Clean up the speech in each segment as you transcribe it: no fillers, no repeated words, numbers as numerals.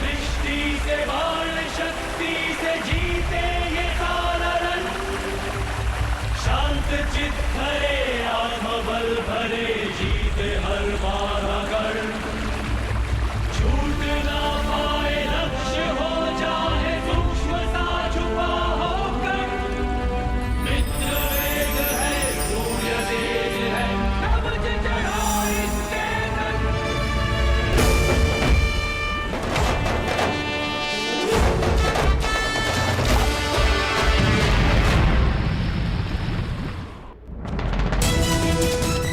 दृष्टि से बाण शक्ति से जीते ये सारा रण। शांत चित भरे आत्मबल भरे जीते हर बाधा कर। छूट ना पाए लक्ष्य हो जाए सूक्ष्म सा छुपा होकर। मित्र वेग है सूर्य तेज है कवच चढ़ा इसके तन।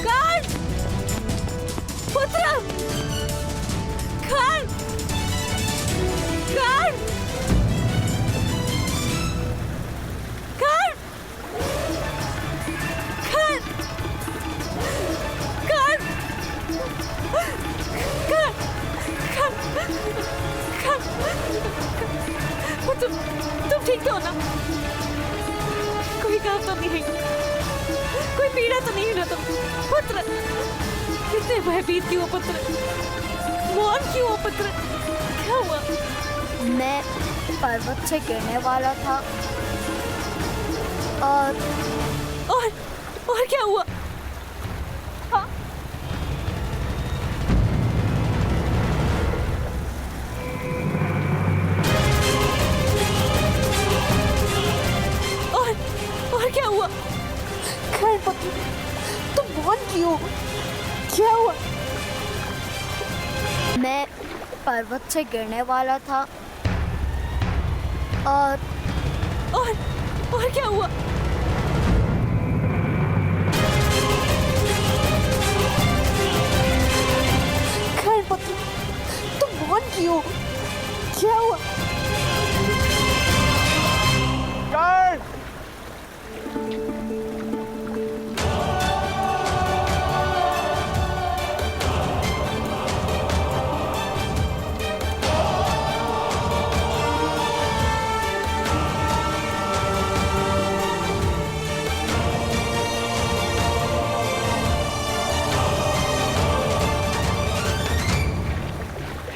कर्ण! पुत्र! कर्ण! कर्ण! कर्ण! कर्ण! तुम ठीक तो हो ना? कोई काम तो नहीं है, कोई पीड़ा तो नहीं है ना तुम? पुत्र, कितने भयभीत क्यों हो पुत्र? मौन क्यों हो पुत्र? क्या हुआ? मैं पर्वत से गिरने वाला था और क्या हुआ? हाँ? और क्या हुआ? खैर पुत्र, तुम मौन क्यों? क्या हुआ? मैं पर्वत से गिरने वाला था और क्या हुआ? खैर पुत्र, तुम मौन क्यों? क्या हुआ?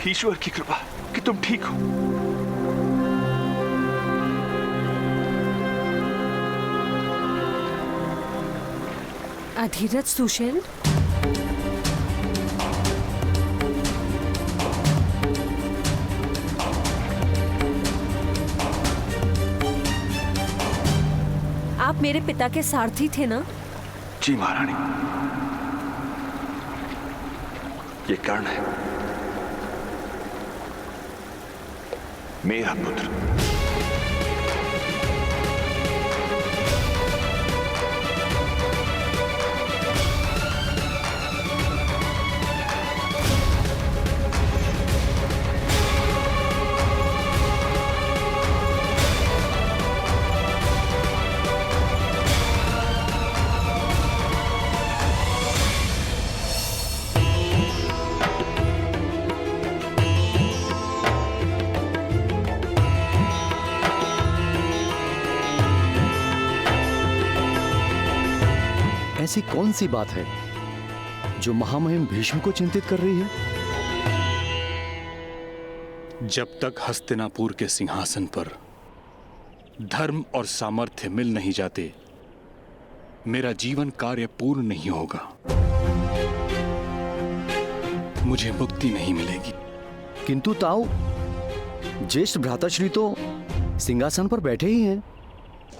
ईश्वर की कृपा कि तुम ठीक हो। अधीरज सुशील, आप मेरे पिता के सारथी थे ना? जी महारानी, ये कर्ण है, मेरा पुत्र। ऐसी कौन सी बात है जो महामहिम भीष्म को चिंतित कर रही है? जब तक हस्तिनापुर के सिंहासन पर धर्म और सामर्थ्य मिल नहीं जाते, मेरा जीवन कार्य पूर्ण नहीं होगा। मुझे मुक्ति नहीं मिलेगी। किंतु ताऊ, ज्येष्ठ भ्राताश्री तो सिंहासन पर बैठे ही हैं।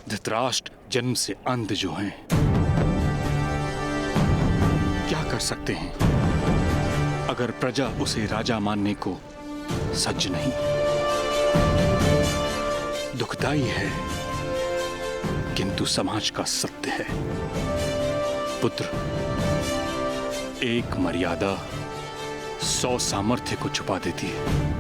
धृतराष्ट्र जन्म से अंध जो हैं, क्या कर सकते हैं अगर प्रजा उसे राजा मानने को सज्ज नहीं? दुखदाई है किंतु समाज का सत्य है। पुत्र, एक मर्यादा 100 सामर्थ्य को छुपा देती है।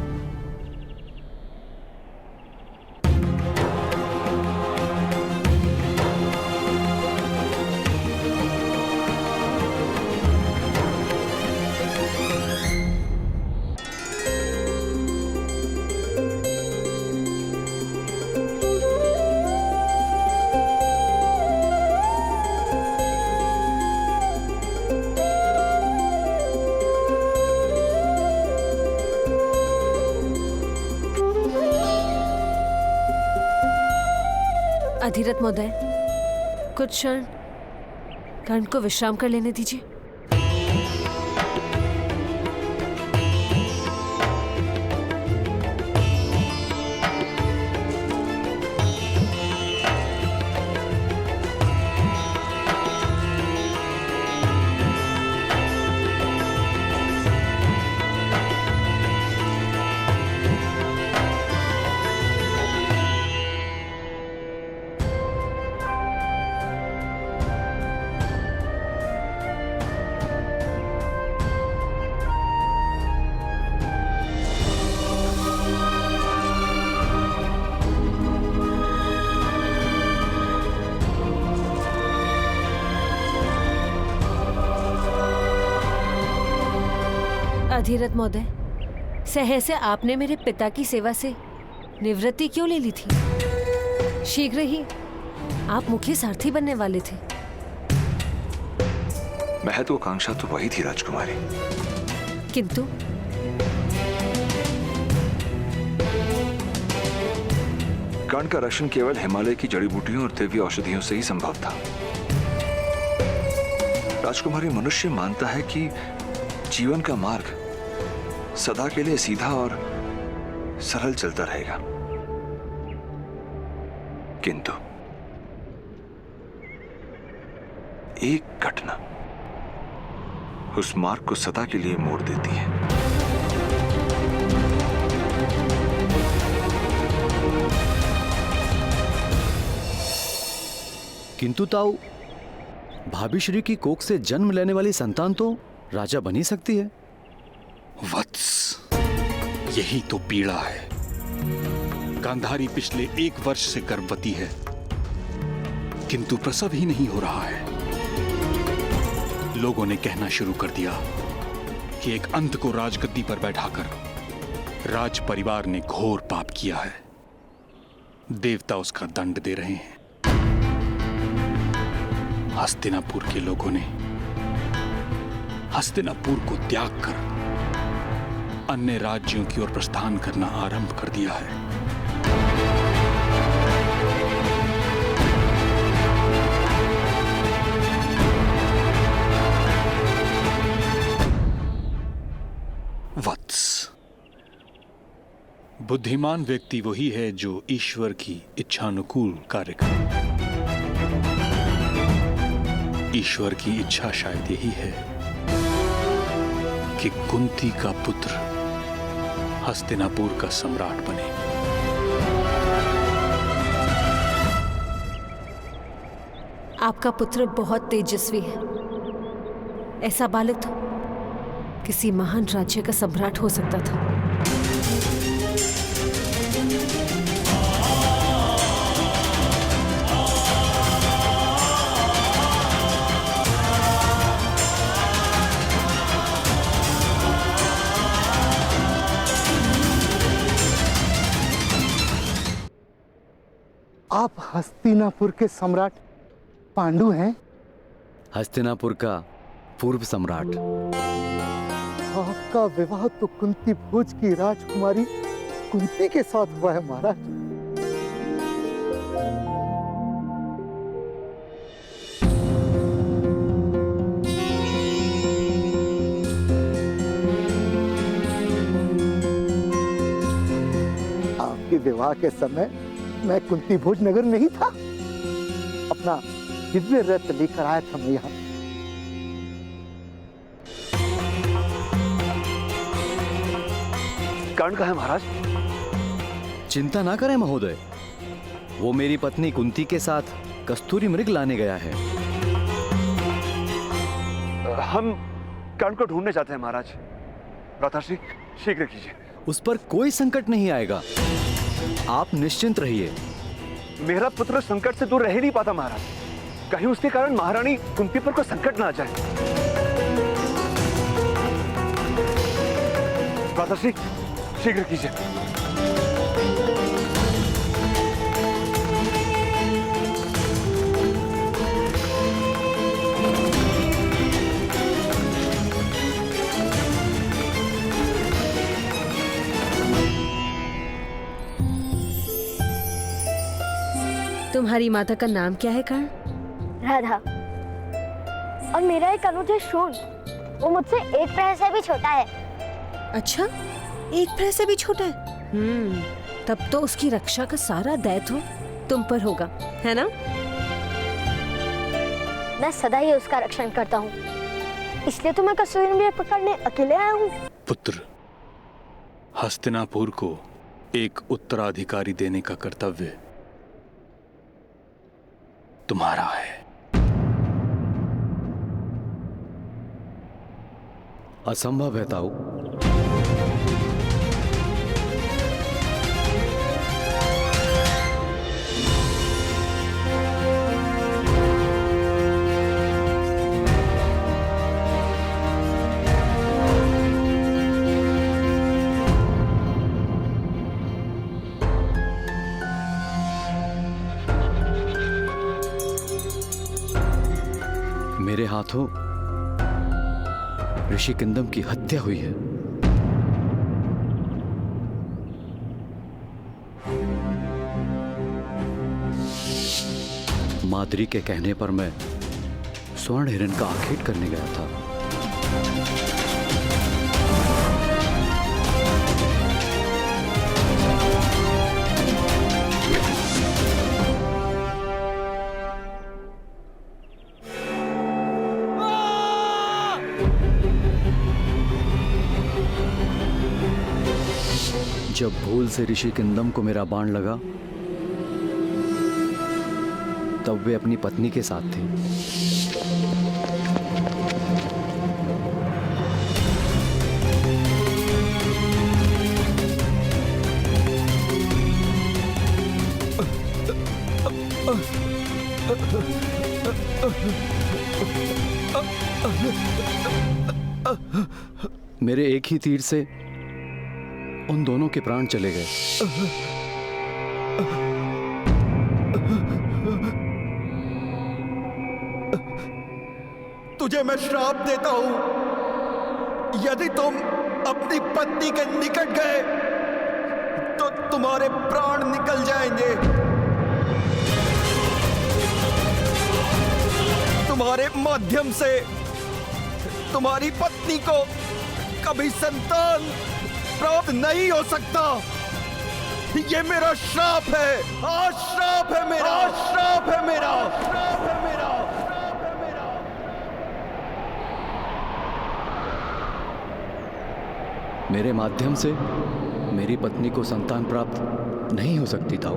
अधिरथ महोदय, कुछ क्षण कर्ण को विश्राम कर लेने दीजिए। अधिरथ महोदय, सहसा आपने मेरे पिता की सेवा से निवृत्ति क्यों ले ली थी? शीघ्र ही आप मुख्य सारथी बनने वाले थे। महत्वाकांक्षा तो वही थी राजकुमारी, किंतु कर्ण का रक्षण केवल हिमालय की जड़ी बूटियों और दिव्य औषधियों से ही संभव था। राजकुमारी, मनुष्य मानता है कि जीवन का मार्ग सदा के लिए सीधा और सरल चलता रहेगा, किंतु एक घटना उस मार्ग को सदा के लिए मोड़ देती है। किंतु ताऊ, भाभी श्री की कोख से जन्म लेने वाली संतान तो राजा बन ही सकती है। वत्स, यही तो पीड़ा है। गांधारी पिछले 1 वर्ष से गर्भवती है, किंतु प्रसव ही नहीं हो रहा है। लोगों ने कहना शुरू कर दिया कि एक अंत को राजगद्दी पर बैठाकर राज परिवार ने घोर पाप किया है। देवता उसका दंड दे रहे हैं। हस्तिनापुर के लोगों ने हस्तिनापुर को त्याग कर अन्य राज्यों की ओर प्रस्थान करना आरंभ कर दिया है। वत्स, बुद्धिमान व्यक्ति वही है जो ईश्वर की इच्छानुकूल कार्य करे। ईश्वर की इच्छा शायद यही है कि कुंती का पुत्र हस्तिनापुर का सम्राट बने। आपका पुत्र बहुत तेजस्वी है। ऐसा बालक तो किसी महान राज्य का सम्राट हो सकता था। आप हस्तिनापुर के सम्राट पांडु हैं? हस्तिनापुर का पूर्व सम्राट। आपका विवाह तो कुंती भोज की राजकुमारी कुंती के साथ हुआ है महाराज। आपके विवाह के समय मैं कुंती भोज नगर नहीं था। अपना दिव्य रथ लेकर आया था मैं यहाँ। कर्ण कहाँ है महाराज? चिंता ना करें महोदय, वो मेरी पत्नी कुंती के साथ कस्तूरी मृग लाने गया है। हम कर्ण को ढूंढने जाते हैं महाराज। भ्राताश्री, शीघ्र कीजिए। उस पर कोई संकट नहीं आएगा, आप निश्चिंत रहिए। मेरा पुत्र संकट से दूर रह ही नहीं पाता महाराज। कहीं उसके कारण महारानी कुंती पर कोई संकट ना आ जाए। भ्राताश्री, शीघ्र कीजिए। तुम्हारी माता का नाम क्या है कर्ण? राधा। और मेरा एक अनुज है शोन, वो मुझसे एक पैर से भी छोटा है। अच्छा, एक पैर से भी छोटा है। तब तो उसकी रक्षा का सारा दायित्व तुम पर होगा, है ना? मैं सदा ही उसका रक्षण करता हूँ, इसलिए तो मैं कसूरी मृग पकड़ने अकेले आया हूँ। पुत्र, हस्तिनापुर को एक उत्तराधिकारी देने का कर्तव्य तुम्हारा है। असंभव है ताऊ। मेरे हाथों ऋषि किंदम की हत्या हुई है। माद्री के कहने पर मैं स्वर्ण हिरण का आखेट करने गया था। जब भूल से ऋषि किंदम को मेरा बाण लगा, तब वे अपनी पत्नी के साथ थे। मेरे एक ही तीर से उन दोनों के प्राण चले गए। तुझे मैं श्राप देता हूं, यदि तुम अपनी पत्नी के निकट गए तो तुम्हारे प्राण निकल जाएंगे। तुम्हारे माध्यम से तुम्हारी पत्नी को कभी संतान प्राप्त नहीं हो सकता। ये मेरा श्राप है। आज श्राप है मेरा, श्राप है मेरा, श्राप है मेरा, श्राप है मेरा। मेरे माध्यम से मेरी पत्नी को संतान प्राप्त नहीं हो सकती था।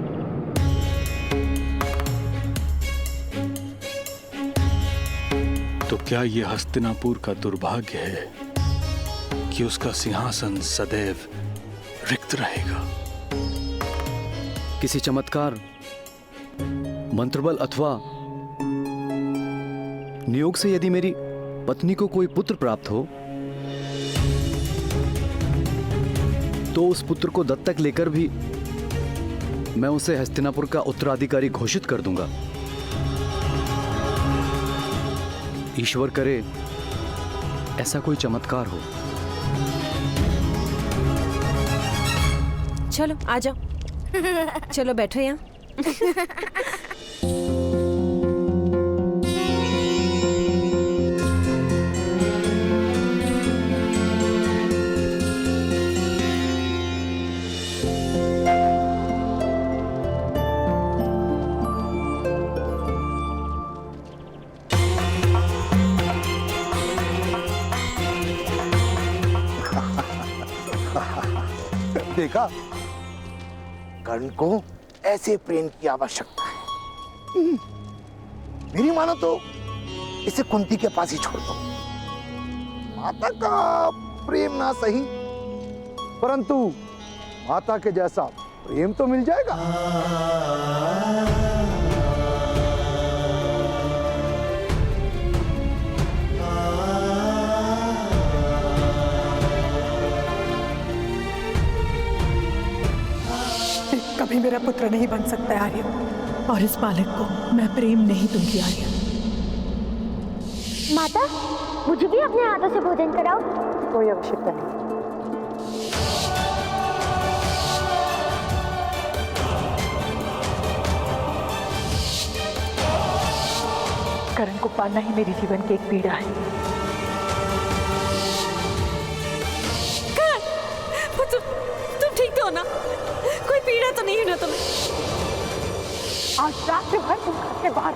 तो क्या यह हस्तिनापुर का दुर्भाग्य है कि उसका सिंहासन सदैव रिक्त रहेगा? किसी चमत्कार, मंत्रबल अथवा नियोग से यदि मेरी पत्नी को कोई पुत्र प्राप्त हो, तो उस पुत्र को दत्तक लेकर भी मैं उसे हस्तिनापुर का उत्तराधिकारी घोषित कर दूंगा। ईश्वर करे ऐसा कोई चमत्कार हो। चलो आ जाओ, चलो बैठो यहाँ। देखा, कर्ण को ऐसे प्रेम की आवश्यकता है। मेरी मानो तो इसे कुंती के पास ही छोड़ दो। माता का प्रेम ना सही, परंतु माता के जैसा प्रेम तो मिल जाएगा। कभी मेरा पुत्र नहीं बन सकता आर्य, और इस बालक को मैं प्रेम नहीं दूंगी आर्य। माता, मुझे भी अपने हाथों से भोजन कराओ। कोई आवश्यकता नहीं। पाना ही मेरे जीवन की एक पीड़ा है। तुम ठीक तो हो ना? कोई पीड़ा तो नहीं है ना तुम्हें? आज रात भर तुम घर से बाहर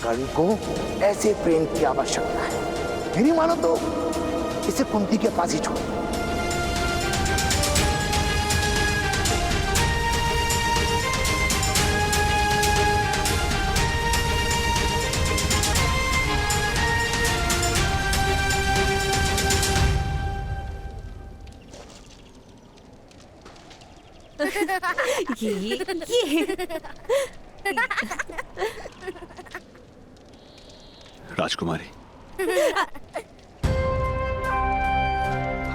कर्ण को ऐसे प्रेम की आवश्यकता है। मेरी मानो तो इसे कुंती के पास ही छोड़ दो। ये राजकुमारी,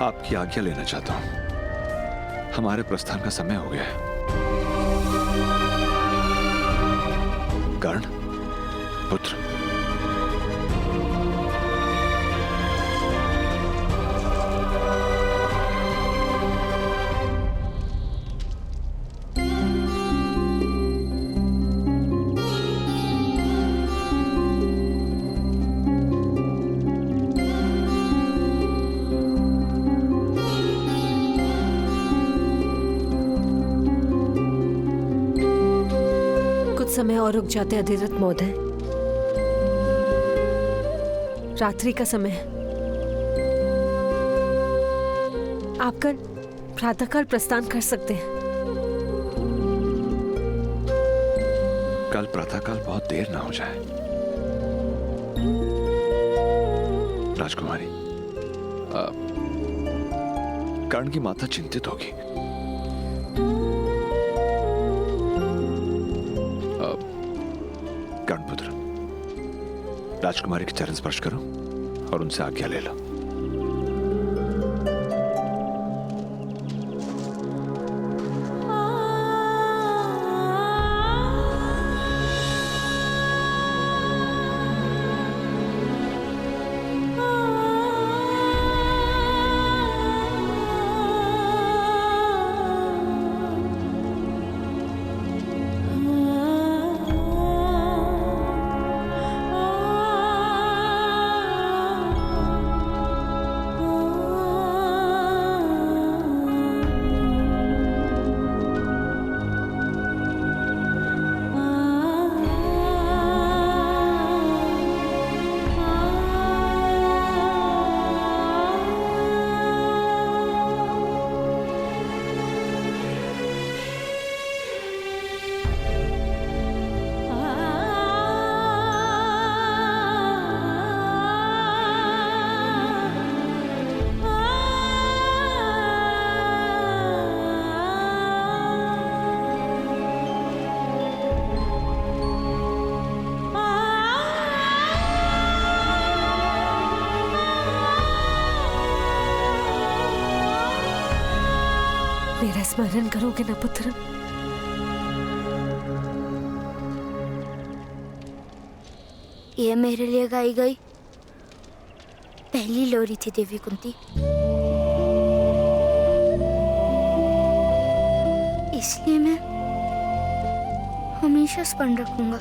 आपकी आज्ञा लेना चाहता हूं। हमारे प्रस्थान का समय हो गया है। कर्ण पुत्र, समय और रुक जाते अधिरथ महोदय। रात्रि का समय है। आप कल प्रातःकाल प्रस्थान कर सकते हैं। कल प्रातःकाल बहुत देर ना हो जाए। राजकुमारी, कर्ण की माता चिंतित होगी। कर्णपुत्र, राजकुमारी के चरण स्पर्श करो और उनसे आज्ञा ले लो। मेरा स्मरण करोगे ना पुत्र? ये मेरे लिए गाई गई पहली लोरी थी देवी कुंती, इसलिए मैं हमेशा स्मरण रखूंगा।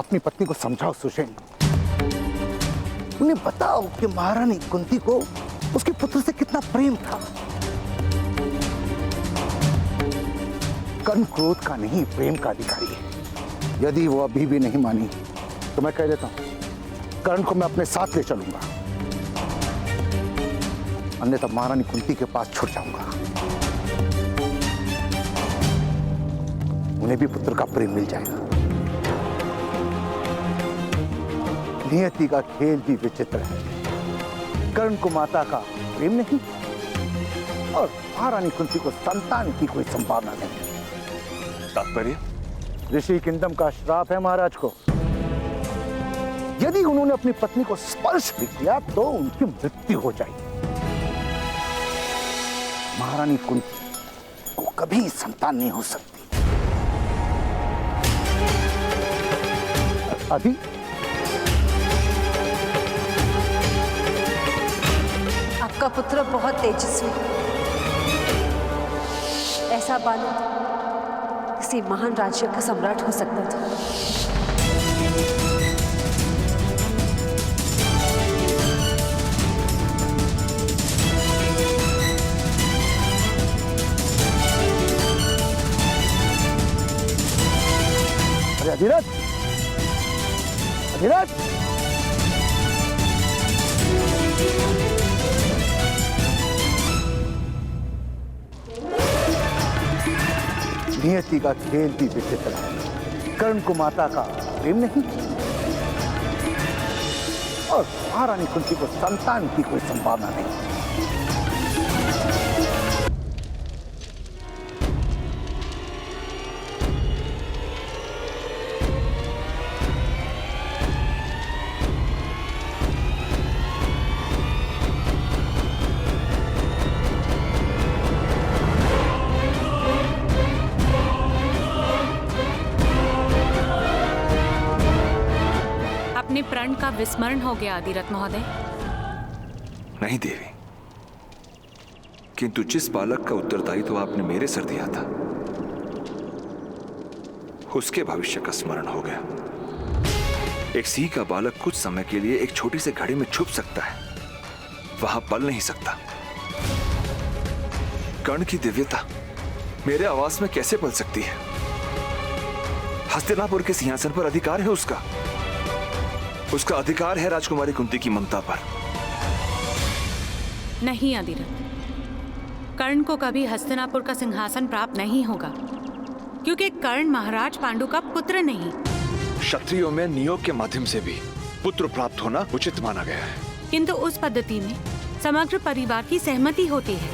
अपनी पत्नी को समझाओ सुषेण। उन्हें बताओ कि महारानी कुंती को उसके पुत्र से कितना प्रेम था। कर्ण क्रोध का नहीं, प्रेम का अधिकारी है। यदि वो अभी भी नहीं मानी तो मैं कह देता हूं कर्ण को मैं अपने साथ ले चलूंगा, अन्यथा महारानी कुंती के पास छुट जाऊंगा। उन्हें भी पुत्र का प्रेम मिल जाएगा। नियति का खेल भी विचित्र है। कर्ण को माता का प्रेम नहीं और महारानी कुंती को संतान की कोई संभावना नहीं। तात्पर्य? ऋषि किंदम का श्राप है महाराज को। यदि उन्होंने अपनी पत्नी को स्पर्श भी किया तो उनकी मृत्यु हो जाएगी। महारानी कुंती को कभी संतान नहीं हो सकती। अभी आपका पुत्र बहुत तेजस्वी, ऐसा बालक किसी महान राज्य का सम्राट हो सकता था। अरे अधिरथ, अधिरथ! नियति का खेल भी विचित्र है। कर्ण को माता का प्रेम नहीं और महारानी कुंती को संतान की कोई संभावना नहीं। अपने प्रण का विस्मरण हो गया अधिरथ महोदय। नहीं देवी, किंतु जिस बालक का उत्तरदायित्व आपने मेरे सर दिया था उसके भविष्य का स्मरण हो गया। एक सी का बालक कुछ समय के लिए एक छोटी सी घड़ी में छुप सकता है, वहां पल नहीं सकता। कर्ण की दिव्यता मेरे आवास में कैसे पल सकती है? हस्तिनापुर के सिंहासन पर अधिकार है उसका। उसका अधिकार है राजकुमारी कुंती की ममता पर। नहीं अधिरथ, कर्ण को कभी हस्तिनापुर का सिंहासन प्राप्त नहीं होगा, क्योंकि कर्ण महाराज पांडु का पुत्र नहीं। क्षत्रियों में नियोग के माध्यम से भी पुत्र प्राप्त होना उचित माना गया है, किंतु उस पद्धति में समग्र परिवार की सहमति होती है।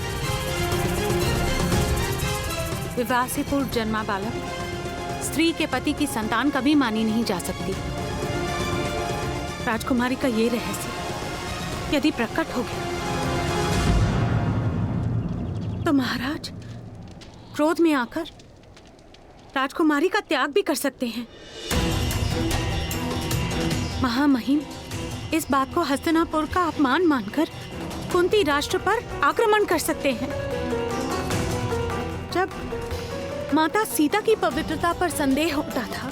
विवाह से पूर्व जन्मा बालक स्त्री के पति की संतान कभी मानी नहीं जा सकती। राजकुमारी का ये रहस्य यदि प्रकट हो गया तो महाराज क्रोध में आकर राजकुमारी का त्याग भी कर सकते हैं। महामहिम इस बात को हस्तिनापुर का अपमान मानकर कुंती राष्ट्र पर आक्रमण कर सकते हैं। जब माता सीता की पवित्रता पर संदेह होता था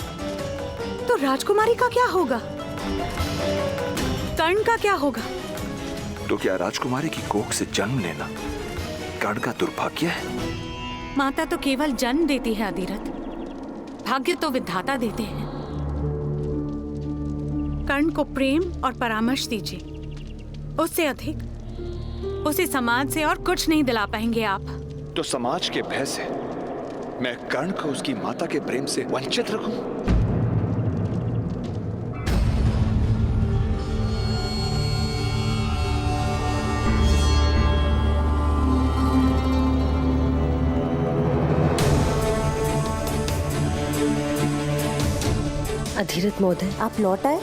तो राजकुमारी का क्या होगा? कर्ण का क्या होगा? तो क्या राजकुमारी की कोख से जन्म लेना कर्ण का दुर्भाग्य है? माता तो केवल जन्म देती है अधिरथ, भाग्य तो विधाता देते हैं। कर्ण को प्रेम और परामर्श दीजिए, उससे अधिक उसे समाज से और कुछ नहीं दिला पाएंगे आप। तो समाज के भय से मैं कर्ण को उसकी माता के प्रेम से वंचित रखूं? अधिरथ महोदय, आप लौट आए?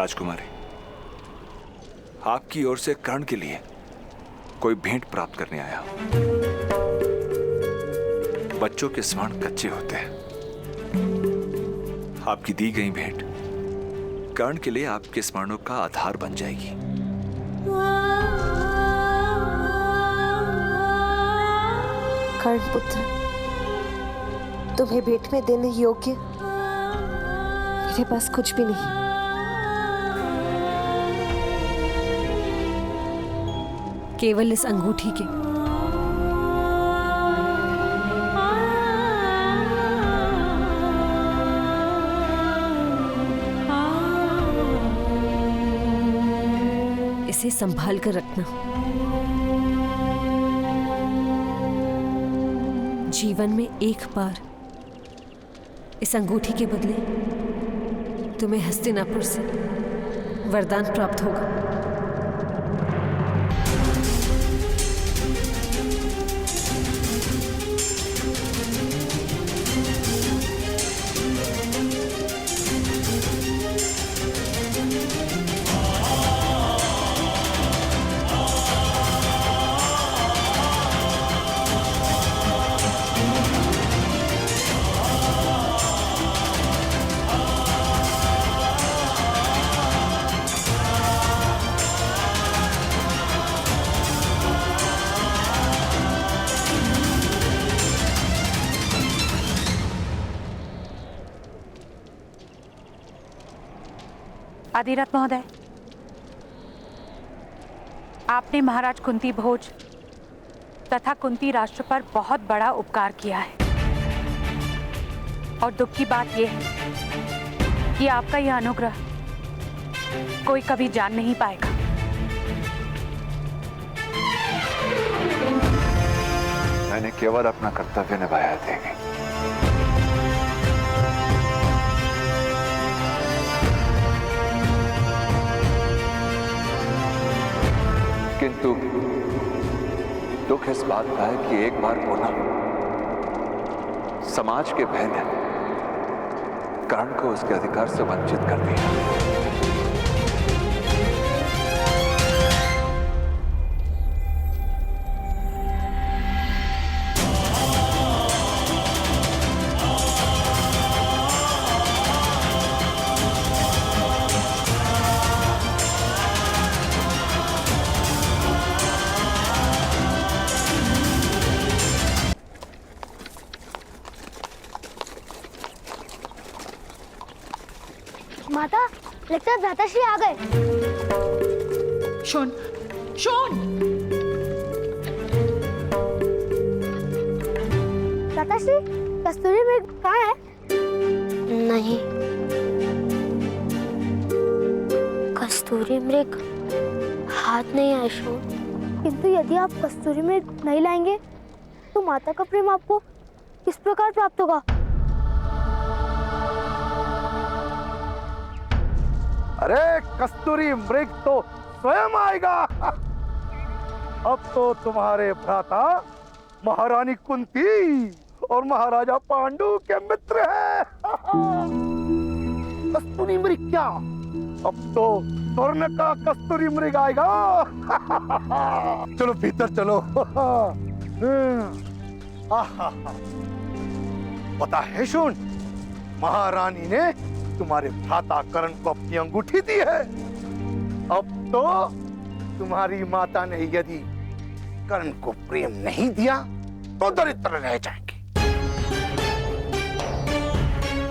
राजकुमारी, आपकी ओर से कर्ण के लिए कोई भेंट प्राप्त करने आया हूं। बच्चों के स्वर्ण कच्चे होते हैं। आपकी दी गई भेंट कर्ण के लिए आपके स्मरणों का आधार बन जाएगी। कर्ण पुत्र, तुम्हें भेंट में देने योग्य मेरे पास कुछ भी नहीं। केवल इस अंगूठी के। इसे संभाल कर रखना। जीवन में एक बार इस अंगूठी के बदले तुम्हें हस्तिनापुर से वरदान प्राप्त होगा। आदिरथ महोदय, आपने महाराज कुंती भोज तथा कुंती राष्ट्र पर बहुत बड़ा उपकार किया है और दुख की बात यह है कि आपका यह अनुग्रह कोई कभी जान नहीं पाएगा। मैंने केवल अपना कर्तव्य निभाया है देवी। किंतु दुख इस बात का है कि एक बार पुनः समाज के भय ने कर्ण को उसके अधिकार से वंचित कर दिया। माता, लगता है भ्राताश्री आ गए। Shown, shown! भ्राताश्री, कस्तूरी मृग कहाँ है? नहीं, कस्तूरी मृग हाथ नहीं आया शोन। किंतु यदि आप कस्तूरी मृग नहीं लाएंगे तो माता का प्रेम आपको किस प्रकार प्राप्त होगा? अरे कस्तूरी मृग तो स्वयं आएगा। अब तो तुम्हारे भ्राता महारानी कुंती और महाराजा पांडु के मित्र हैं। कस्तूरी मृग क्या, अब तो स्वर्ण का कस्तूरी मृग आएगा। चलो भीतर चलो। पता है शोन, महारानी ने तुम्हारे भ्राता कर्ण को अपनी अंगूठी दी है। अब तो तुम्हारी माता ने यदि कर्ण को प्रेम नहीं दिया तो दरिद्र रह जाएंगी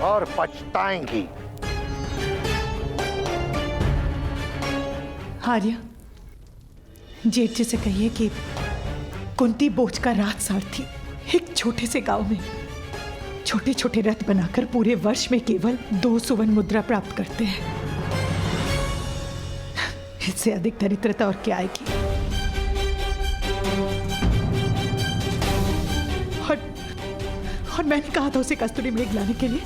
और पछताएंगी। आर्या, जेठ जी से कहिए कि कुंती बोझ का राज सारथी एक छोटे से गांव में छोटे छोटे रथ बनाकर पूरे वर्ष में केवल 2 सुवर्ण मुद्रा प्राप्त करते हैं। इससे अधिक दरिद्रता और क्या आएगी? और मैंने कहा था उसे कस्तूरी मृग लाने के लिए,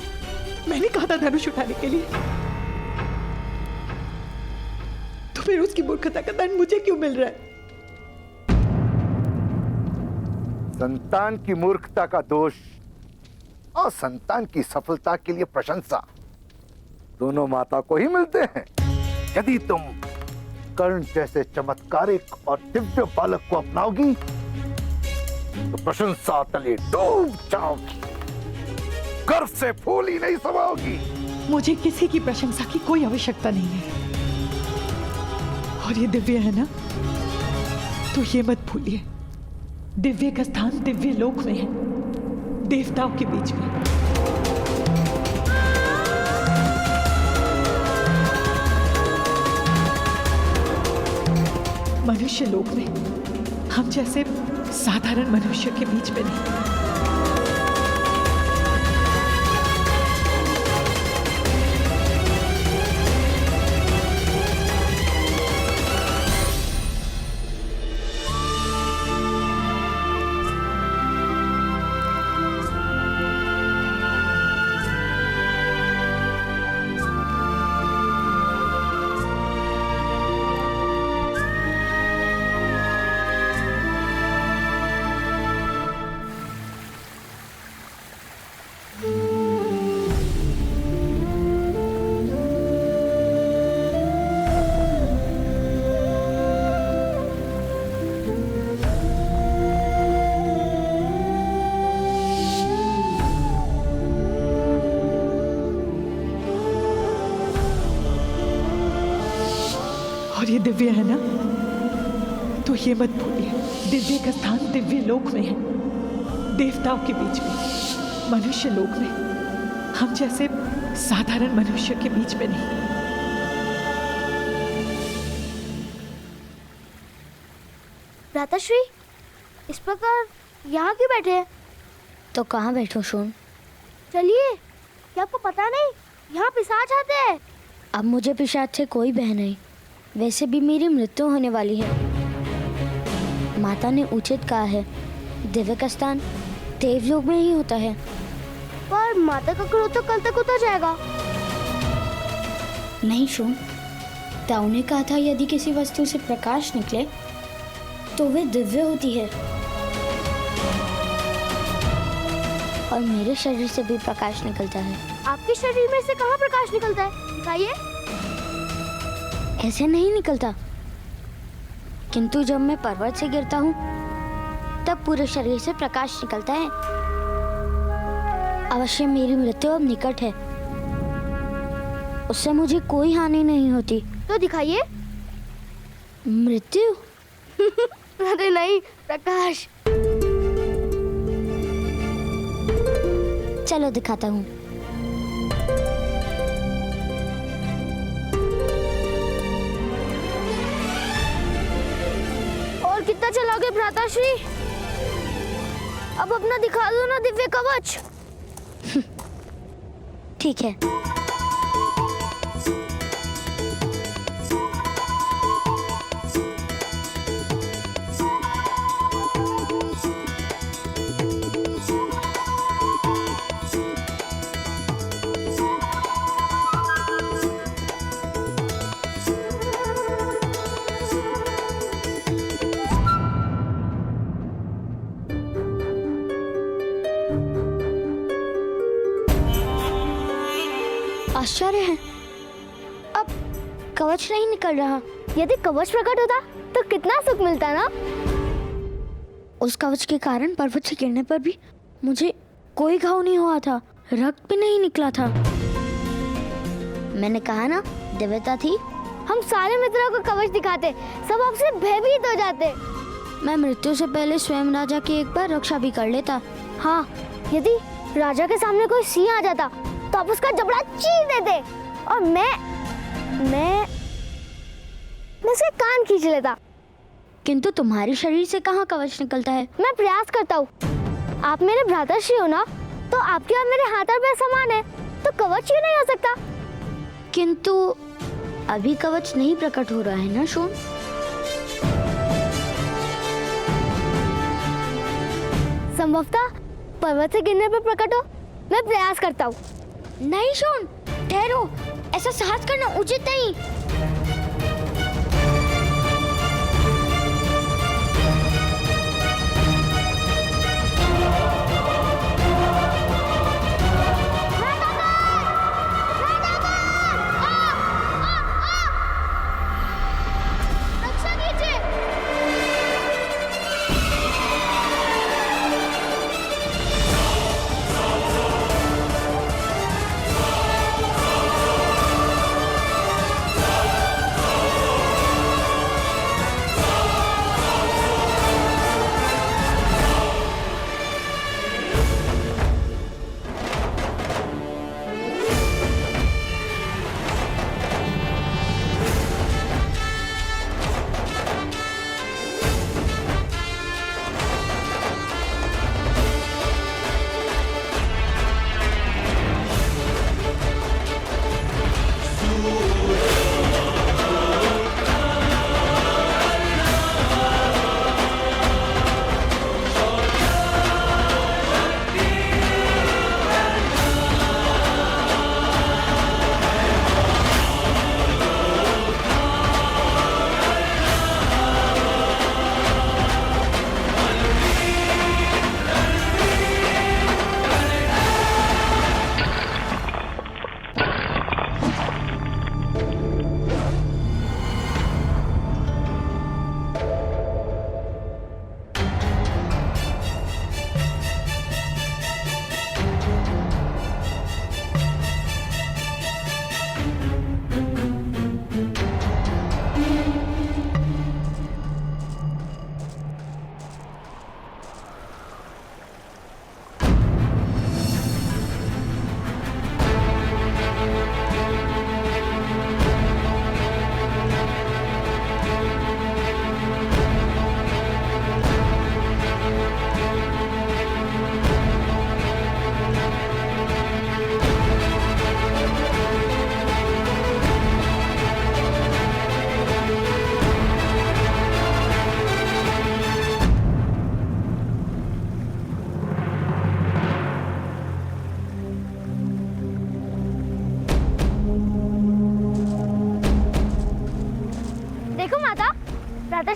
मैंने कहा था धनुष उठाने के लिए, तो फिर उसकी मूर्खता का दंड मुझे क्यों मिल रहा है? संतान की मूर्खता का दोष और संतान की सफलता के लिए प्रशंसा दोनों माता को ही मिलते हैं। यदि तुम कर्ण जैसे चमत्कारिक और दिव्य बालक को अपनाओगी तो प्रशंसा तले डूब जाओगी, गर्व से फूल ही नहीं समाओगी। मुझे किसी की प्रशंसा की कोई आवश्यकता नहीं है। और ये दिव्य है ना, तो ये मत भूलिए, दिव्य का स्थान दिव्य लोक में है, देवताओं के बीच में। मनुष्य लोक में हम जैसे साधारण मनुष्य के बीच में नहीं। और ये दिव्य है ना, तो ये मत भूलिए, दिव्य का स्थान दिव्य लोक में है, देवताओं के बीच में। मनुष्य लोक में हम जैसे साधारण मनुष्य के बीच में नहीं। भ्राताश्री, इस प्रकार यहाँ क्यों बैठे हैं? तो कहाँ बैठो शोन? चलिए, क्या आपको पता नहीं यहाँ पिशाच आते हैं? अब मुझे पिशाच से कोई भय नहीं, वैसे भी मेरी मृत्यु होने वाली है। माता ने उचित कहा है, दिव्य का स्थान देवलोक में ही होता है। पर माता का क्रोध तो कल तक उतर जाएगा। नहीं शोन, ताऊ ने कहा था यदि किसी वस्तु से प्रकाश निकले तो वे दिव्य होती है, और मेरे शरीर से भी प्रकाश निकलता है। आपके शरीर में से कहाँ प्रकाश निकलता है? दिखाइए। ऐसे नहीं निकलता, किंतु जब मैं पर्वत से गिरता हूँ तब पूरे शरीर से प्रकाश निकलता है। अवश्य मेरी मृत्यु अब निकट है, उससे मुझे कोई हानि नहीं होती। तो दिखाइए। मृत्यु? अरे नहीं, प्रकाश। चलो दिखाता हूँ। और कितना चलाओगे भ्राताश्री? अब अपना दिखा दो ना दिव्य कवच। ठीक है। आश्चर्य है, अब कवच नहीं निकल रहा। यदि कवच प्रकट होता तो कितना सुख मिलता ना। उस कवच के कारण पर्वत से गिरने पर भी मुझे कोई घाव नहीं हुआ था, रक्त भी नहीं निकला था। मैंने कहा ना, दिव्यता थी। हम सारे मित्रों को कवच दिखाते, सब आपसे भयभीत हो जाते। मैं मृत्यु से पहले स्वयं राजा की एक बार रक्षा भी कर लेता। हाँ, यदि राजा के सामने कोई सिंह आ जाता तो आप उसका जबड़ा चीर देते और मैं उसके कान खींच लेता। किंतु तुम्हारे शरीर से कहाँ कवच निकलता है? मैं प्रयास करता हूँ। आप मेरे भ्राताश्री हो ना, तो आपके और मेरे हाथ और पैर समान है, तो कवच क्यों नहीं हो सकता? किंतु अभी कवच नहीं प्रकट हो रहा है ना शोन? संभवतः पर्वत से गिरने पर प्रकट हो। मैं प्रयास करता हूँ। नहीं शोन, ठहरो, ऐसा साहस करना उचित नहीं।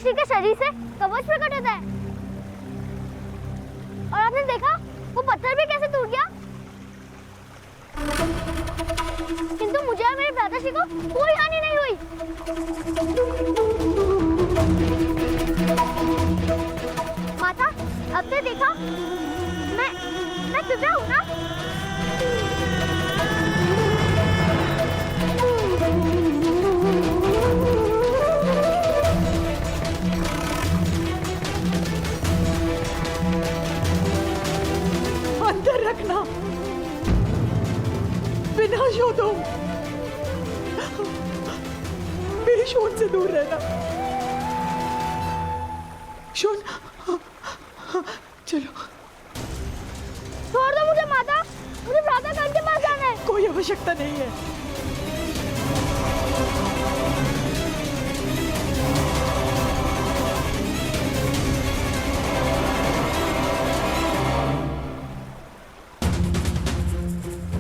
श्री के शरीर से कवच प्रकट होता है। और आपने देखा वो पत्थर भी कैसे टूट गया। किंतु मुझे और मेरे भ्राताश्री को कोई हानि नहीं हुई। माता, अब तो देखा मैं दिव्या हूँ ना। अंदर रखना, विनाश हो तुम। मेरे शोन से दूर रहना। शोन, चलो। छोड़ दो मुझे माता, मुझे भ्राता कर्ण के पास जाना है। कोई आवश्यकता नहीं है।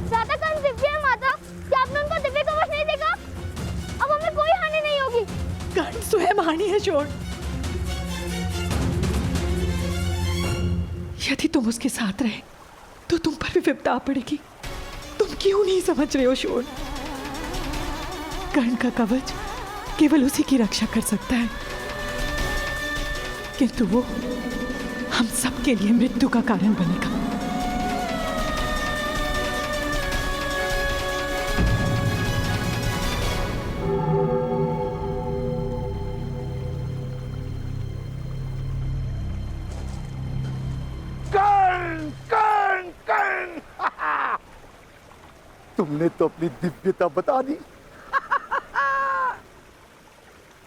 भ्राता कर्ण दिव्य है माता, क्या आपने उनको दिव्य कवच नहीं देखा? अब हमें कोई हानि नहीं होगी। कर्ण स्वयं हानि है शोन। यदि तुम उसके साथ रहे तो तुम पर भी विपदा पड़ेगी। तुम क्यों नहीं समझ रहे हो शोन? कर्ण का कवच केवल उसी की रक्षा कर सकता है, किंतु वो हम सबके लिए मृत्यु का कारण बनेगा। तुमने तो अपनी दिव्यता बता दी।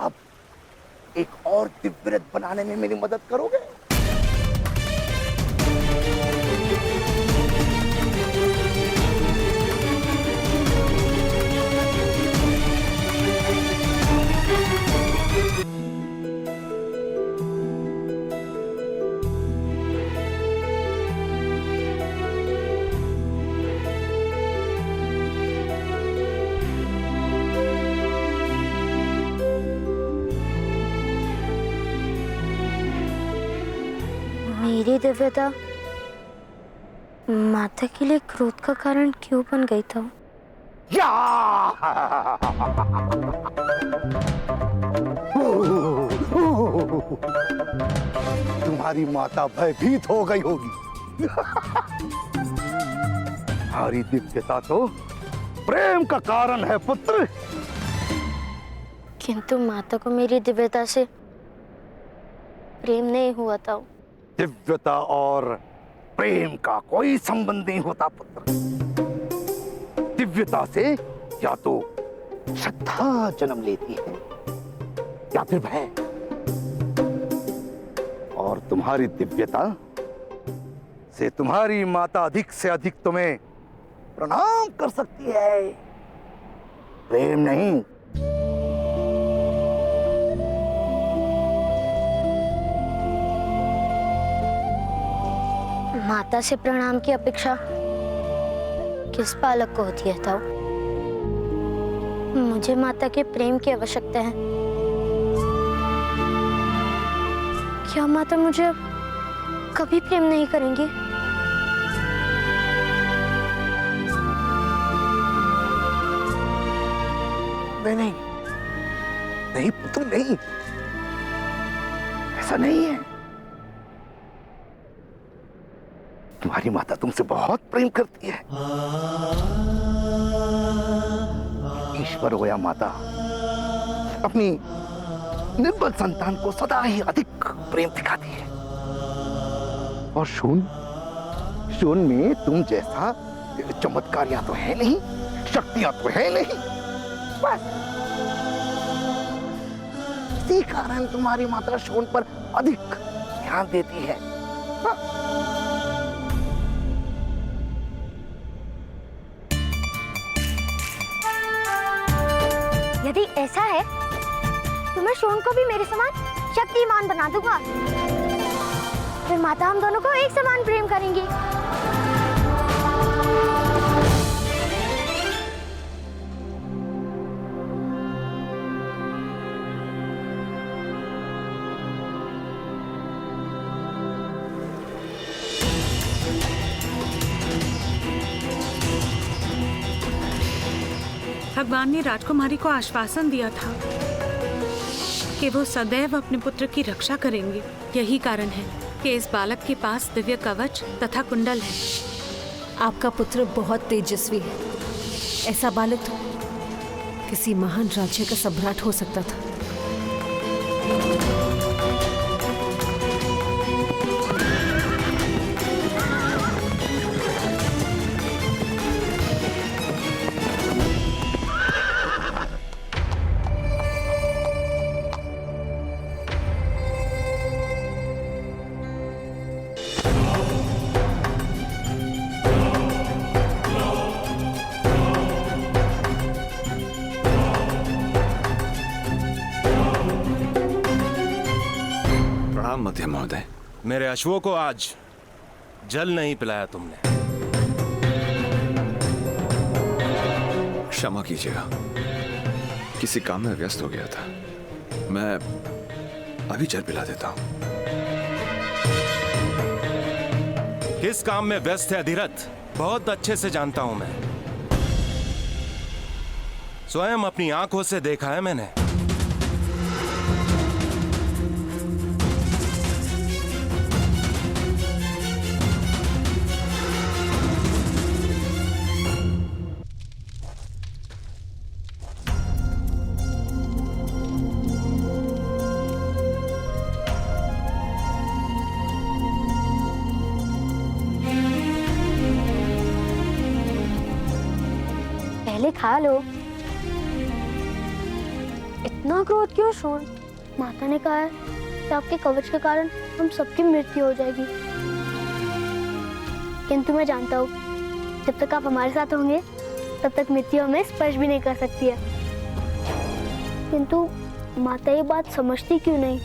अब एक और दिव्य रथ बनाने में मेरी मदद करोगे? मेरी दिव्यता माता के लिए क्रोध का कारण क्यों बन गई था? तुम्हारी माता भयभीत हो गई होगी। तुम्हारी दिव्यता तो प्रेम का कारण है पुत्र। किंतु माता को मेरी दिव्यता से प्रेम नहीं हुआ था। दिव्यता और प्रेम का कोई संबंध नहीं होता पुत्र। दिव्यता से या तो श्रद्धा जन्म लेती है या फिर भय। और तुम्हारी दिव्यता से तुम्हारी माता अधिक से अधिक तुम्हें प्रणाम कर सकती है, प्रेम नहीं। माता से प्रणाम की अपेक्षा किस बालक को होती है ताऊ? मुझे माता के प्रेम की आवश्यकता है। क्या माता मुझे कभी प्रेम नहीं करेंगी? नहीं, नहीं पुत्र नहीं, ऐसा नहीं है। तुम्हारी माता तुमसे बहुत प्रेम करती है। ईश्वर हो या माता अपनी निर्बल संतान को सदा ही अधिक प्रेम दिखाती है। और शून में तुम जैसा चमत्कारियां तो है नहीं, शक्तियां तो है नहीं, बस इसी कारण तुम्हारी माता शून पर अधिक ध्यान देती है। यदि ऐसा है तो मैं शोन को भी मेरे समान शक्तिमान बना दूंगा। फिर माता हम दोनों को एक समान प्रेम करेंगी। भगवान ने राजकुमारी को आश्वासन दिया था कि वो सदैव अपने पुत्र की रक्षा करेंगे। यही कारण है कि इस बालक के पास दिव्य कवच तथा कुंडल है। आपका पुत्र बहुत तेजस्वी है। ऐसा बालक तो किसी महान राज्य का सम्राट हो सकता था। मध्य महोदय, मेरे अश्वों को आज जल नहीं पिलाया तुमने। क्षमा कीजिएगा, किसी काम में व्यस्त हो गया था। मैं अभी जल पिला देता हूं। किस काम में व्यस्त है अधिरथ, बहुत अच्छे से जानता हूं मैं। स्वयं अपनी आंखों से देखा है मैंने। पहले खा लो। इतना क्रोध क्यों शोन? माता ने कहा है कि आपके कवच के कारण हम सबकी मृत्यु हो जाएगी। किंतु मैं जानता हूँ जब तक आप हमारे साथ होंगे तब तक मृत्यु हमें स्पर्श भी नहीं कर सकती है। किंतु माता ये बात समझती क्यों नहीं?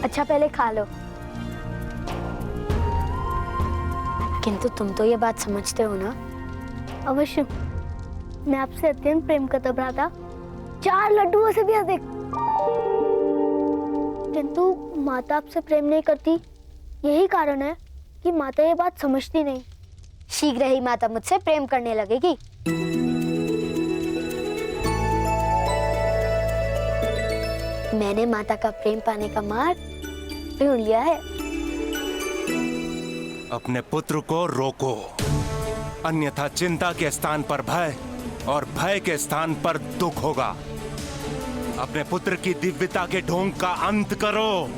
अच्छा पहले खा लो। किंतु तुम तो ये बात समझते हो ना? अवश्य, मैं आपसे अत्यंत प्रेम करता भ्राता, 4 लड्डुओं से भी अधिक। किंतु माता आपसे प्रेम नहीं करती, यही कारण है कि माता ये बात समझती नहीं। शीघ्र ही माता मुझसे प्रेम करने लगेगी। मैंने माता का प्रेम पाने का मार्ग ढूंढ लिया है। अपने पुत्र को रोको, अन्यथा चिंता के स्थान पर भय और भय के स्थान पर दुख होगा। अपने पुत्र की दिव्यता के ढोंग का अंत करो।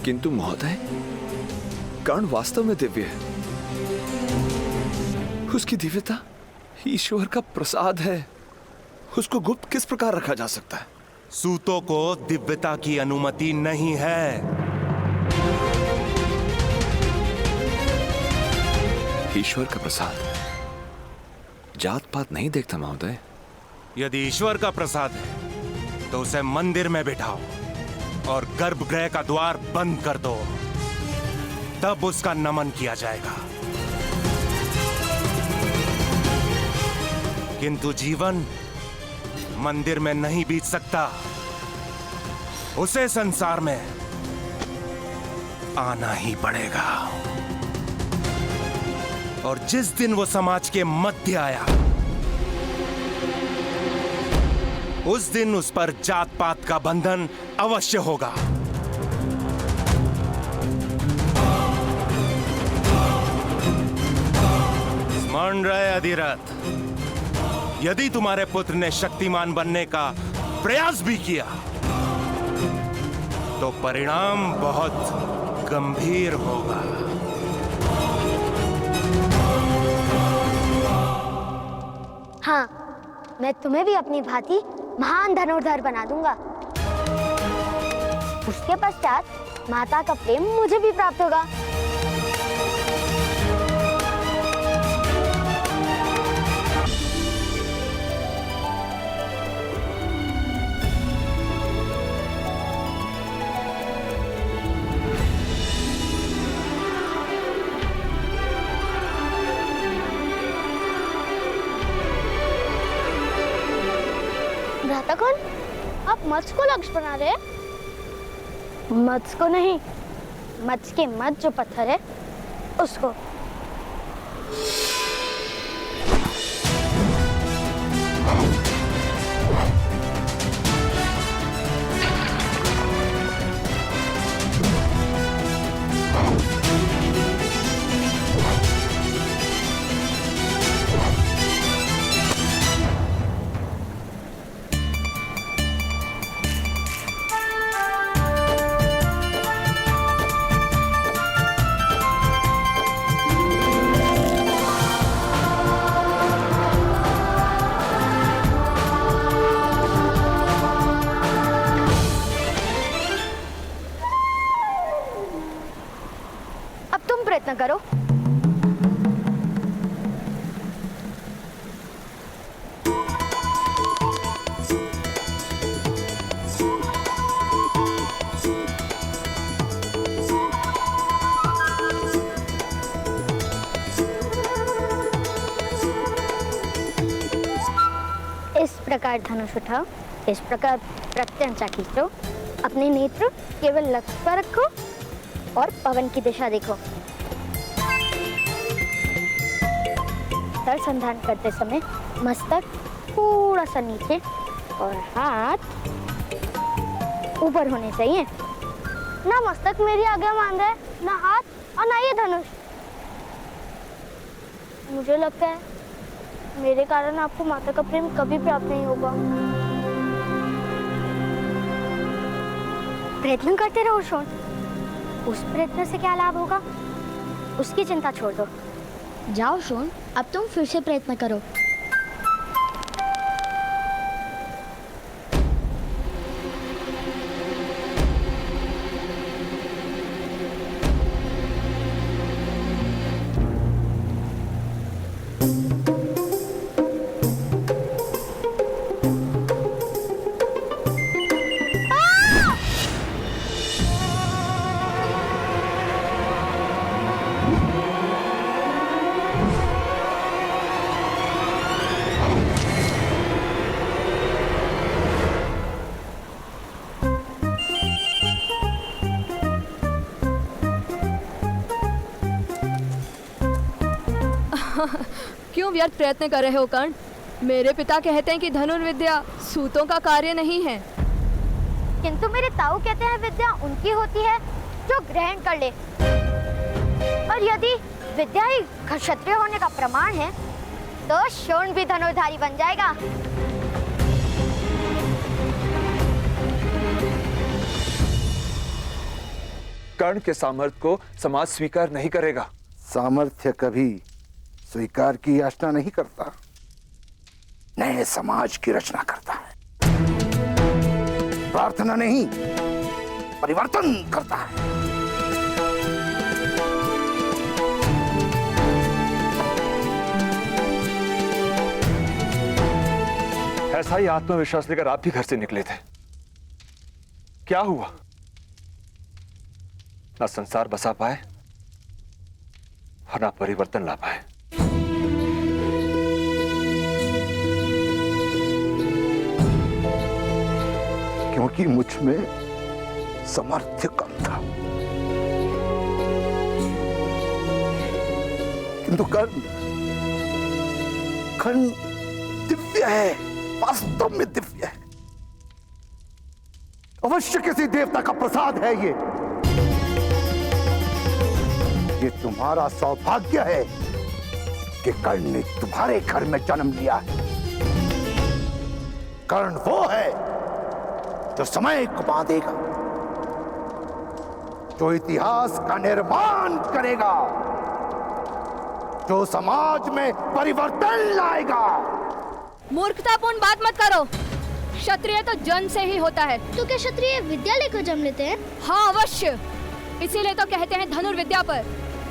किंतु महोदय, कर्ण वास्तव में दिव्य है। उसकी दिव्यता ईश्वर का प्रसाद है। उसको गुप्त किस प्रकार रखा जा सकता है? सूतों को दिव्यता की अनुमति नहीं है। ईश्वर का प्रसाद जात पात नहीं देखता महोदय। यदि ईश्वर का प्रसाद है तो उसे मंदिर में बिठाओ और गर्भगृह का द्वार बंद कर दो, तब उसका नमन किया जाएगा। किंतु जीवन मंदिर में नहीं बीत सकता, उसे संसार में आना ही पड़ेगा। और जिस दिन वो समाज के मध्य आया, उस दिन उस पर जात पात का बंधन अवश्य होगा। स्मरण रहे अधिरथ, यदि तुम्हारे पुत्र ने शक्तिमान बनने का प्रयास भी किया तो परिणाम बहुत गंभीर होगा। हाँ, मैं तुम्हें भी अपनी भांति महान धनुर्धर बना दूंगा। उसके पश्चात माता का प्रेम मुझे भी प्राप्त होगा। भ्राता कौन? आप मत्स्य को लक्ष्य बना रहे हैं? मत्स्य को नहीं, मत्स्य के मत जो पत्थर है उसको। प्रकार धनुष उठाओ, इस प्रकार प्रत्यंचा खींचो, अपने नेत्र केवल लक्ष्य पर रखो और पवन की दिशा देखो। स्थल संधान करते समय मस्तक थोड़ा सा नीचे और हाथ ऊपर होने चाहिए। ना मस्तक मेरी आज्ञा मान रहा है, ना हाथ और ना ये धनुष। मुझे लगता है मेरे कारण आपको माता का प्रेम कभी प्राप्त नहीं होगा। प्रयत्न करते रहो शोन, उस प्रयत्न से क्या लाभ होगा उसकी चिंता छोड़ दो। जाओ शोन, अब तुम फिर से प्रयत्न करो। क्यों व्यर्थ प्रयत्न कर रहे हो कर्ण? मेरे पिता कहते हैं कि धनुर्विद्या सूतों का कार्य नहीं है। किंतु मेरे ताऊ कहते हैं विद्या उनकी होती है जो ग्रहण कर ले। और यदि विद्या ही क्षत्रिय होने का प्रमाण है तो शोण भी धनुर्धारी बन जाएगा। कर्ण के सामर्थ्य को समाज स्वीकार नहीं करेगा। सामर्थ्य कभी स्वीकार की याचना नहीं करता, नए समाज की रचना करता है। प्रार्थना नहीं, परिवर्तन करता है। ऐसा ही आत्मविश्वास लेकर आप भी घर से निकले थे। क्या हुआ? ना संसार बसा पाए और ना परिवर्तन ला पाए। क्योंकि मुझ में सामर्थ्य कम था। किंतु कर्ण दिव्य है, वास्तव में दिव्य है। अवश्य किसी देवता का प्रसाद है ये तुम्हारा सौभाग्य है कि कर्ण ने तुम्हारे घर में जन्म लिया है। कर्ण वो है जो समय को बांधेगा, जो इतिहास का निर्माण करेगा, जो समाज में परिवर्तन लाएगा। मूर्खतापूर्ण बात मत करो। क्षत्रिय तो जन्म से ही होता है। तो क्या क्षत्रिय विद्या लेकर जन्म लेते हैं? हाँ अवश्य, इसीलिए तो कहते हैं धनुर्विद्या पर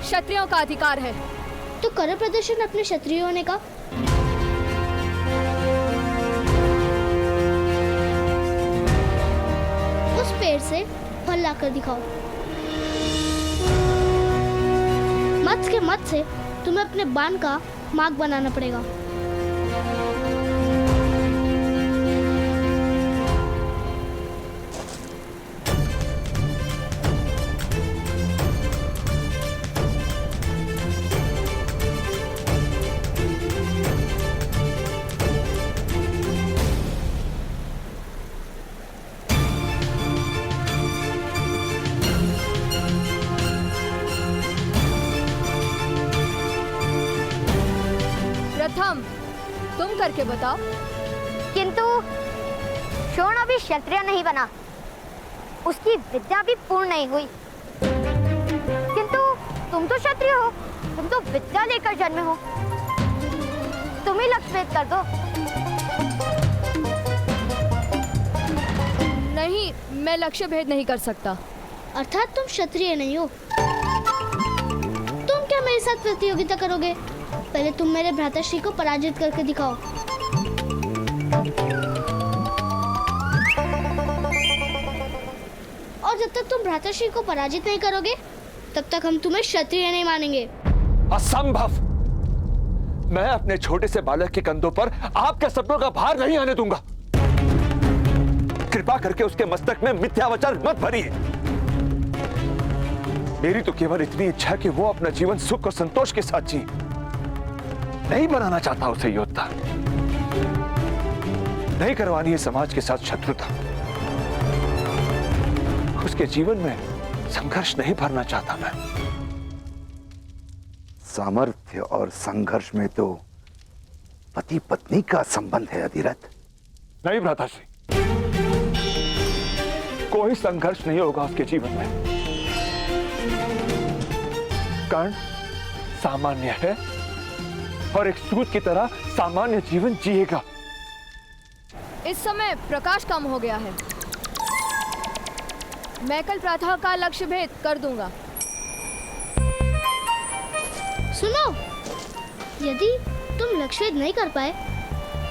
क्षत्रियों का अधिकार है। तो करो प्रदर्शन अपने क्षत्रिय होने का। उस पेड़ से फल लाकर दिखाओ। मत्स्य के मत से तुम्हें अपने बाण का मार्ग बनाना पड़ेगा। प्रथम तुम करके बताओ। किंतु शोण अभी क्षत्रिय नहीं बना, उसकी विद्या भी पूर्ण नहीं हुई। किंतु तुम तो क्षत्रिय हो, तुम तो विद्या लेकर जन्मे हो। तुम ही लक्ष्य भेद कर दो। नहीं, मैं लक्ष्य भेद नहीं कर सकता। अर्थात तुम क्षत्रिय नहीं हो। तुम क्या मेरे साथ प्रतियोगिता करोगे? पहले तुम मेरे भ्राताश्री को पराजित करके दिखाओ। और जब तक तुम भ्राताश्री को पराजित नहीं करोगे तब तक हम तुम्हें क्षत्रिय नहीं मानेंगे। असंभव! मैं अपने छोटे से बालक के कंधों पर आपके सपनों का भार नहीं आने दूंगा। कृपा करके उसके मस्तक में मिथ्या वचन मत भरिए। मेरी तो केवल इतनी इच्छा है कि वो अपना जीवन सुख और संतोष के साथ जी। नहीं बनाना चाहता उसे योद्धा, नहीं करवानी है समाज के साथ शत्रुता, उसके जीवन में संघर्ष नहीं भरना चाहता मैं। सामर्थ्य और संघर्ष में तो पति पत्नी का संबंध है अधिरथ। नहीं भ्राताश्री, कोई संघर्ष नहीं होगा उसके जीवन में। कर्ण सामान्य है और एक सूत की तरह सामान्य जीवन जिएगा। इस समय प्रकाश कम हो गया है। मैं कल प्रातः का लक्ष्य भेद कर दूंगा। सुनो, यदि तुम लक्ष्य भेद नहीं कर पाए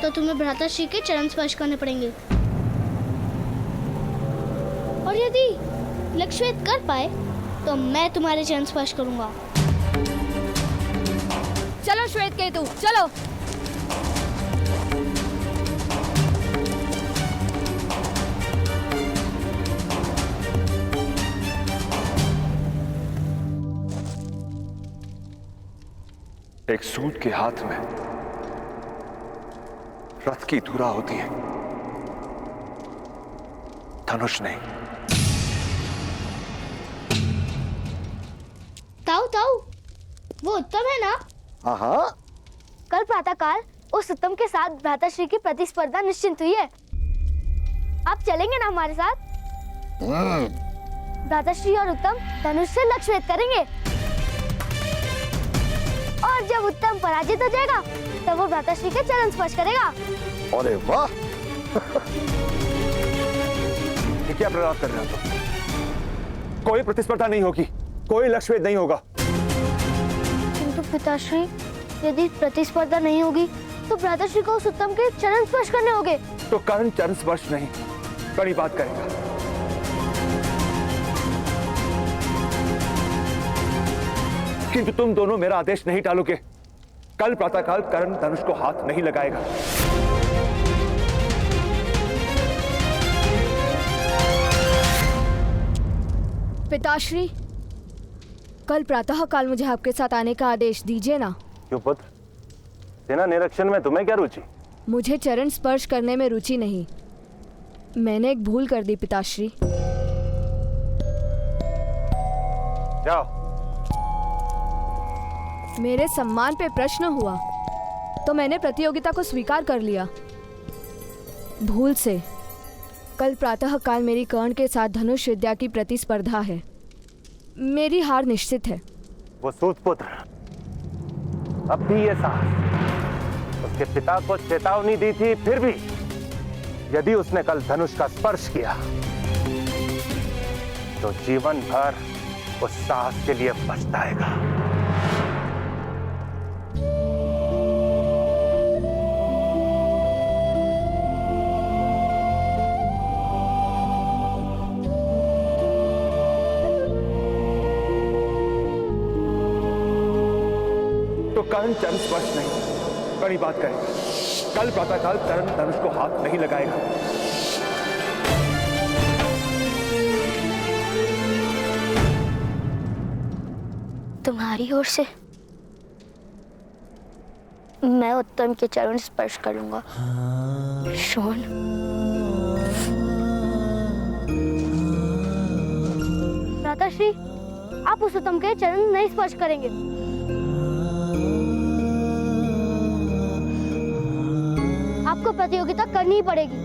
तो तुम्हें भ्राताश्री के चरण स्पर्श करने पड़ेंगे, और यदि लक्ष्य भेद कर पाए तो मैं तुम्हारे चरण स्पर्श करूंगा। चलो श्वेत केतु, चलो। एक सूत के हाथ में रथ की धुरा होती है, धनुष नहीं। ताऊ ताऊ, वो उत्तम है ना? हाँ। कल प्रातःकाल उस उत्तम के साथ भ्राताश्री की प्रतिस्पर्धा निश्चित हुई है। आप चलेंगे ना हमारे साथ? भ्राताश्री और उत्तम धनुष से लक्ष्य भेद करेंगे, और जब उत्तम पराजित हो जाएगा तब वो भ्राताश्री के चरण स्पर्श करेगा। अरे वाह! ये क्या प्रयास कर रहे हो तुम? कोई प्रतिस्पर्धा नहीं होगी, कोई लक्ष्य भेद नहीं होगा। किंतु पिताश्री, यदि प्रतिस्पर्धा नहीं होगी तो भ्राताश्री को उस उत्तम के चरण स्पर्श करने होंगे। तो कर्ण चरण स्पर्श नहीं, बड़ी बात करेगा। किंतु तुम दोनों मेरा आदेश नहीं टालोगे। कल प्रातःकाल कर्ण धनुष को हाथ नहीं लगाएगा। पिताश्री, कल प्रातःकाल मुझे आपके साथ आने का आदेश दीजिए ना। क्यों पुत्र, सेना निरीक्षण में तुम्हें क्या रुचि? मुझे चरण स्पर्श करने में रुचि नहीं। मैंने एक भूल कर दी पिताश्री। जाओ। मेरे सम्मान पे प्रश्न हुआ तो मैंने प्रतियोगिता को स्वीकार कर लिया। भूल से कल प्रातःकाल मेरी कर्ण के साथ धनुष विद्या की प्रतिस्पर्धा है। मेरी हार निश्चित है। वो सूत पुत्र अब भी ये साहस उसके पिता को चेतावनी दी थी, फिर भी यदि उसने कल धनुष का स्पर्श किया तो जीवन भर उस साहस के लिए पछताएगा। तो कर्ण चरण स्पर्श नहीं, बड़ी बात करेगा। कल प्रातःकाल कर्ण धनुष को हाथ नहीं लगाएगा। तुम्हारी ओर से मैं उत्तम के चरण स्पर्श करूंगा। शोन, भ्राताश्री, आप उस उत्तम के चरण नहीं स्पर्श करेंगे। आपको प्रतियोगिता करनी ही पड़ेगी।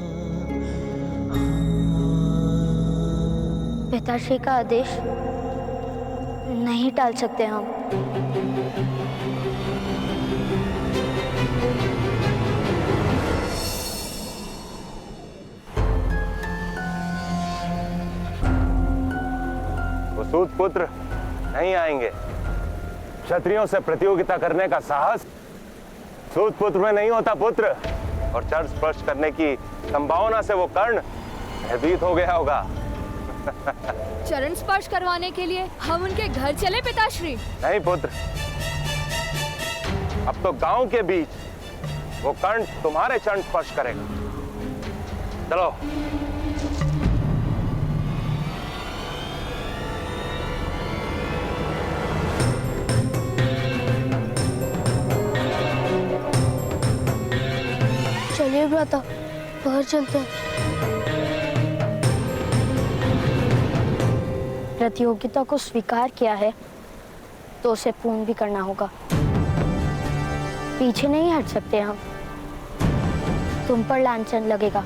पिताश्री का आदेश नहीं टाल सकते हम। वो सूत पुत्र नहीं आएंगे। क्षत्रियों से प्रतियोगिता करने का साहस सूत पुत्र में नहीं होता पुत्र, और चरण स्पर्श करने की संभावना से वो कर्ण भयभीत हो गया होगा। चरण स्पर्श करवाने के लिए हम उनके घर चले पिताश्री? नहीं पुत्र, अब तो गांव के बीच वो कर्ण तुम्हारे चरण स्पर्श करेगा। चलो। चलिए भ्राता, बाहर चलते हैं। प्रतियोगिता को स्वीकार किया है तो उसे पूर्ण भी करना होगा। पीछे नहीं हट सकते हम, तुम पर लांछन लगेगा।